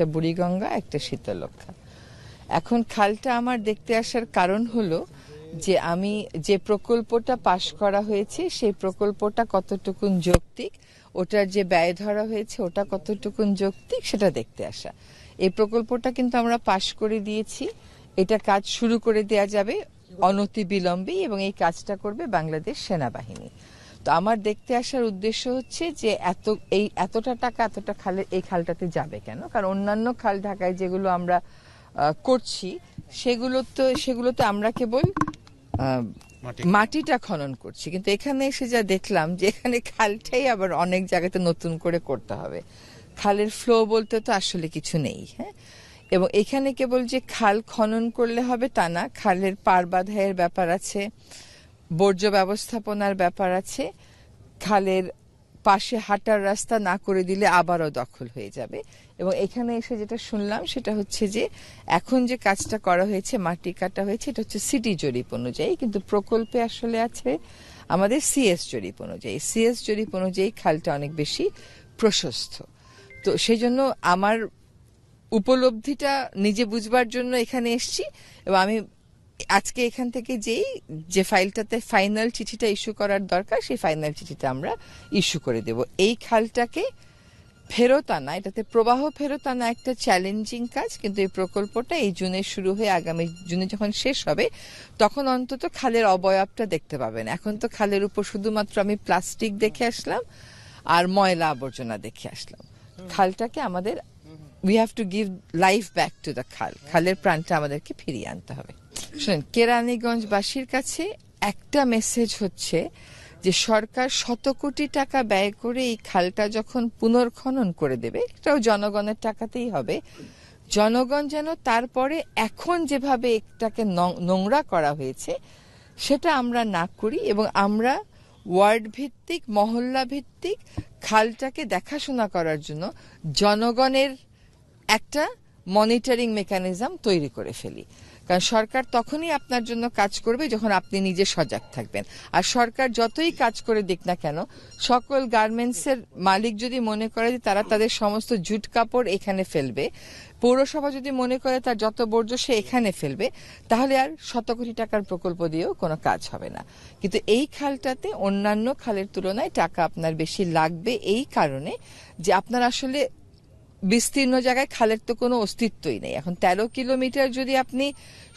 একটা বুড়িগঙ্গা, একটা শীতলক্ষা। এখন খালটা আমার দেখতে আসার কারণ হলো যে আমি যে প্রকল্পটা পাশ করা হয়েছে সেই প্রকল্পটা কতটুকুন যৌক্তিক, ওটার যে ব্যয় ধরা হয়েছে ওটা কতটুকুন যৌক্তিক সেটা দেখতে আসা। এই প্রকল্পটা কিন্তু আমরা পাশ করে দিয়েছি, এটা কাজ শুরু করে দেয়া যাবে অনতিবিলম্বেই, এবং এই কাজটা করবে বাংলাদেশ সেনাবাহিনী। তো আমার দেখতে আসার উদ্দেশ্য হচ্ছে যে এতটা টাকা এতটা এই খালটাতে যাবে কেন, কারণ অন্যান্য খাল ঢাকায় যেগুলো আমরা করছি সেগুলোতে আমরা কেবল মাটিটা খনন করছি, কিন্তু এখানে এসে যা দেখলাম যে এখানে খালটাই আবার অনেক জায়গাতে নতুন করে করতে হবে। খালের ফ্লো বলতে তো আসলে কিছু নেই। হ্যাঁ, এবং এখানে কেবল যে খাল খনন করলে হবে তা না, খালের পার বাঁধাইয়ের ব্যাপার আছে, বর্জ্য ব্যবস্থাপনার ব্যাপার আছে, খালের পাশে হাঁটার রাস্তা না করে দিলে আবারও দখল হয়ে যাবে। এবং এখানে এসে যেটা শুনলাম সেটা হচ্ছে যে এখন যে কাজটা করা হয়েছে, মাটি কাটা হয়েছে, এটা হচ্ছে সিটি জরিপ অনুযায়ী, কিন্তু প্রকল্পে আসলে আছে আমাদের সিএস জরিপ অনুযায়ী। সিএস জরিপ অনুযায়ী খালটা অনেক বেশি প্রশস্ত। তো সেই জন্য আমার উপলব্ধিটা নিজে বুঝবার জন্য এখানে এসেছি, এবং আমি আজকে এখান থেকে যে ফাইলটাতে ফাইনাল চিঠিটা ইস্যু করার দরকার সেই ফাইনাল চিঠিটা আমরা ইস্যু করে দেব। এই খালটাকে ফেরত আনা, এটাতে প্রবাহ ফেরত আনা একটা চ্যালেঞ্জিং কাজ, কিন্তু এই প্রকল্পটা এই জুনে শুরু হয়ে আগামী জুনে যখন শেষ হবে তখন অন্তত খালের অবয়বটা দেখতে পাবেন। এখন তো খালের উপর শুধুমাত্র আমি প্লাস্টিক দেখে আসলাম আর ময়লা আবর্জনা দেখে আসলাম। খালটাকে আমাদের we have to give life back to the খাল, খালের প্রাণটা আমাদেরকে ফিরিয়ে আনতে হবে। শুনেন, কেরানীগঞ্জবাসীর কাছে একটা মেসেজ হচ্ছে যে সরকার শত কোটি টাকা ব্যয় করে এই খালটা যখন পুনর্খনন করে দেবে, এটাও জনগণের টাকাতেই হবে, জনগণ যেন তারপরে এখন যেভাবে এটাকে নোংরা করা হয়েছে সেটা আমরা না করি, এবং আমরা ওয়ার্ড ভিত্তিক, মহল্লা ভিত্তিক খালটাকে দেখাশোনা করার জন্য জনগণের একটা মনিটরিং মেকানিজম তৈরি করে ফেলি। কারণ সরকার তখনই আপনার জন্য কাজ করবে যখন আপনি নিজে সজাগ থাকবেন। আর সরকার যতই কাজ করে দিক না কেন, সকল গার্মেন্টসের মালিক যদি মনে করে যে তারা তাদের সমস্ত জুট কাপড় এখানে ফেলবে, পৌরসভা যদি মনে করে তার যত বর্জ্য সে এখানে ফেলবে, তাহলে আর শত কোটি টাকার প্রকল্প দিয়েও কোনো কাজ হবে না। কিন্তু এই খালটাতে অন্যান্য খালের তুলনায় টাকা আপনার বেশি লাগবে এই কারণে যে আপনার আসলে বিস্তীর্ণ জায়গায় খালের তো কোনো অস্তিত্বই নেই। এখন 13 কিলোমিটার যদি আপনি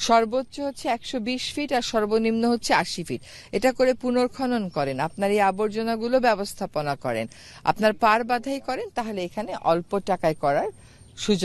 সর্বোচ্চ হচ্ছে 120 ফিট আর সর্বনিম্ন হচ্ছে 80 ফিট এটা করে পুনর্খনন করেন, আপনার এই আবর্জনাগুলো ব্যবস্থাপনা করেন, আপনার পার বাঁধাই করেন, তাহলে এখানে অল্প টাকায় করার সুযোগ